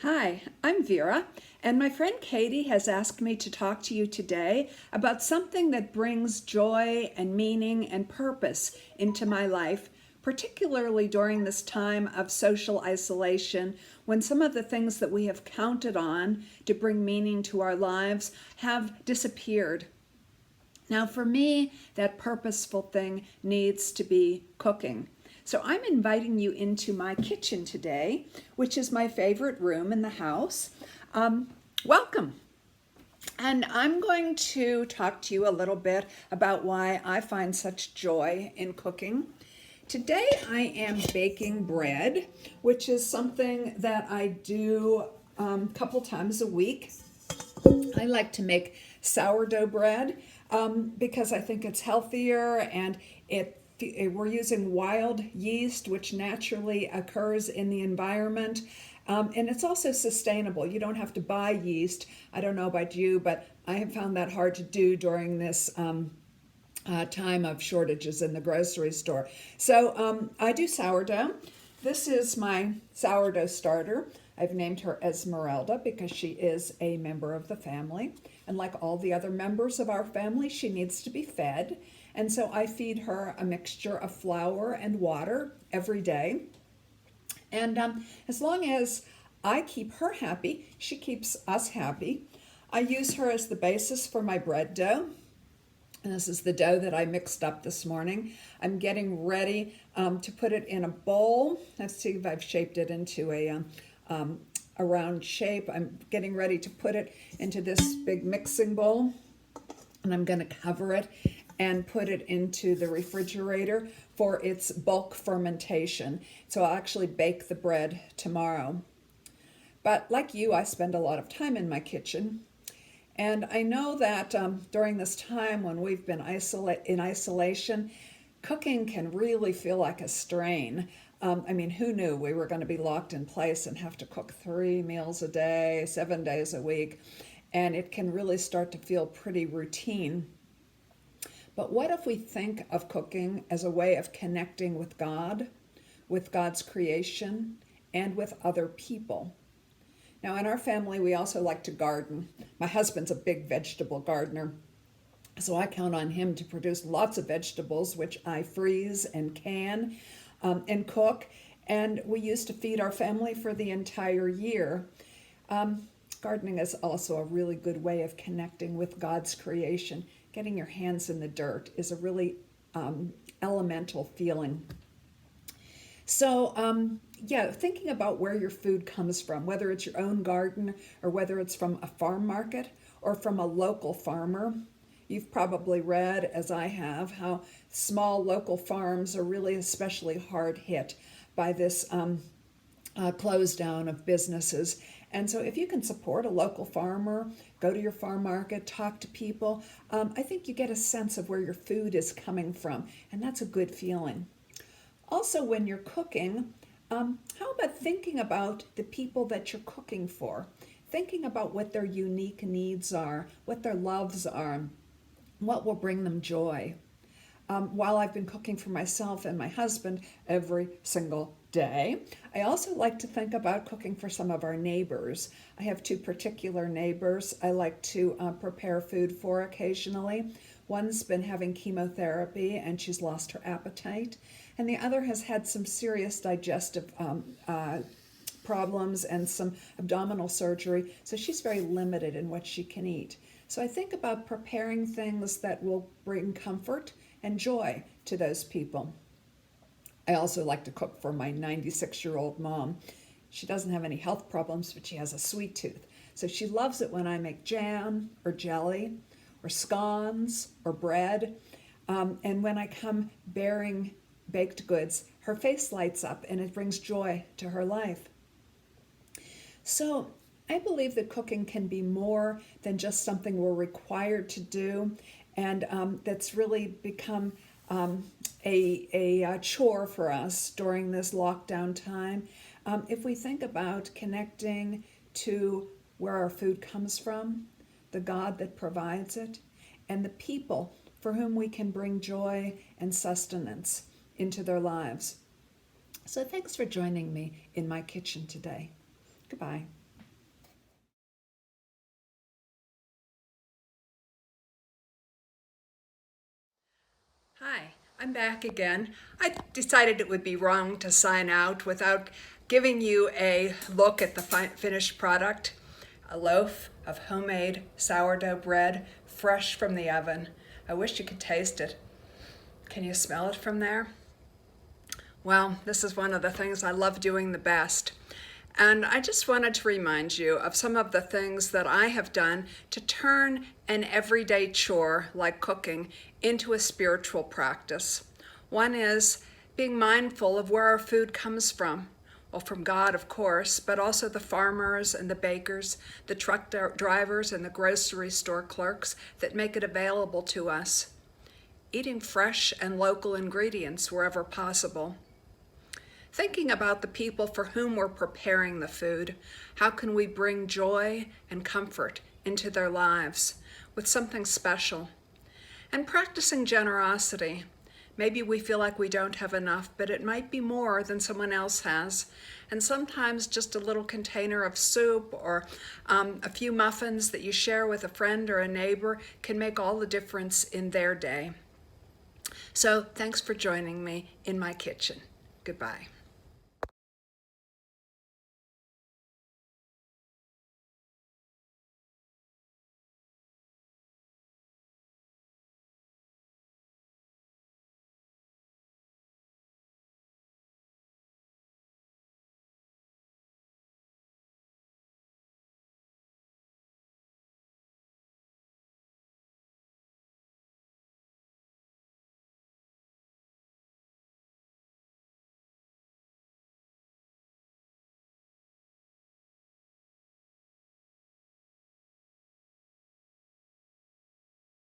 Hi, I'm Vera, and my friend Katie has asked me to talk to you today about something that brings joy and meaning and purpose into my life, particularly during this time of social isolation when some of the things that we have counted on to bring meaning to our lives have disappeared. Now, for me, that purposeful thing needs to be cooking. So I'm inviting you into my kitchen today, which is my favorite room in the house. Welcome. And I'm going to talk to you a little bit about why I find such joy in cooking. Today I am baking bread, which is something that I do a couple times a week. I like to make sourdough bread because I think it's healthier and we're using wild yeast, which naturally occurs in the environment. And it's also sustainable. You don't have to buy yeast. I don't know about you, but I have found that hard to do during this time of shortages in the grocery store. So I do sourdough. This is my sourdough starter. I've named her Esmeralda because she is a member of the family. And like all the other members of our family, she needs to be fed. And so I feed her a mixture of flour and water every day. And as long as I keep her happy, she keeps us happy. I use her as the basis for my bread dough. And this is the dough that I mixed up this morning. I'm getting ready to put it in a bowl. Let's see if I've shaped it into a round shape. I'm getting ready to put it into this big mixing bowl. And I'm going to cover it and put it into the refrigerator for its bulk fermentation. So I'll actually bake the bread tomorrow. But like you, I spend a lot of time in my kitchen. And I know that during this time when we've been in isolation, cooking can really feel like a strain. I mean, who knew we were going to be locked in place and have to cook 3 meals a day, 7 days a week, and it can really start to feel pretty routine. But what if we think of cooking as a way of connecting with God, with God's creation, and with other people? Now, in our family, we also like to garden. My husband's a big vegetable gardener, so I count on him to produce lots of vegetables, which I freeze and can and cook. And we used to feed our family for the entire year. Gardening is also a really good way of connecting with God's creation. Getting your hands in the dirt is a really elemental feeling. So, thinking about where your food comes from, whether it's your own garden or whether it's from a farm market or from a local farmer. You've probably read, as I have, how small local farms are really especially hard hit by this close down of businesses. And so if you can support a local farmer, go to your farm market, talk to people, I think you get a sense of where your food is coming from, and that's a good feeling. Also, when you're cooking, how about thinking about the people that you're cooking for? Thinking about what their unique needs are, what their loves are, what will bring them joy. While I've been cooking for myself and my husband every single day, I also like to think about cooking for some of our neighbors. I have 2 particular neighbors I like to prepare food for occasionally. One's been having chemotherapy and she's lost her appetite, and the other has had some serious digestive problems and some abdominal surgery, so she's very limited in what she can eat. So I think about preparing things that will bring comfort and joy to those people. I also like to cook for my 96-year-old mom. She doesn't have any health problems, but she has a sweet tooth. So she loves it when I make jam or jelly or scones or bread. And when I come bearing baked goods, her face lights up and it brings joy to her life. So I believe that cooking can be more than just something we're required to do, and that's really become a chore for us during this lockdown time. If we think about connecting to where our food comes from, the God that provides it, and the people for whom we can bring joy and sustenance into their lives. So thanks for joining me in my kitchen today. Goodbye. Hi, I'm back again. I decided it would be wrong to sign out without giving you a look at the finished product. A loaf of homemade sourdough bread, fresh from the oven. I wish you could taste it. Can you smell it from there? Well, this is one of the things I love doing the best. And I just wanted to remind you of some of the things that I have done to turn an everyday chore like cooking into a spiritual practice. One is being mindful of where our food comes from. Well, from God, of course, but also the farmers and the bakers, the truck drivers and the grocery store clerks that make it available to us. Eating fresh and local ingredients wherever possible. Thinking about the people for whom we're preparing the food. How can we bring joy and comfort into their lives with something special? And practicing generosity. Maybe we feel like we don't have enough, but it might be more than someone else has. And sometimes just a little container of soup or a few muffins that you share with a friend or a neighbor can make all the difference in their day. So thanks for joining me in my kitchen. Goodbye.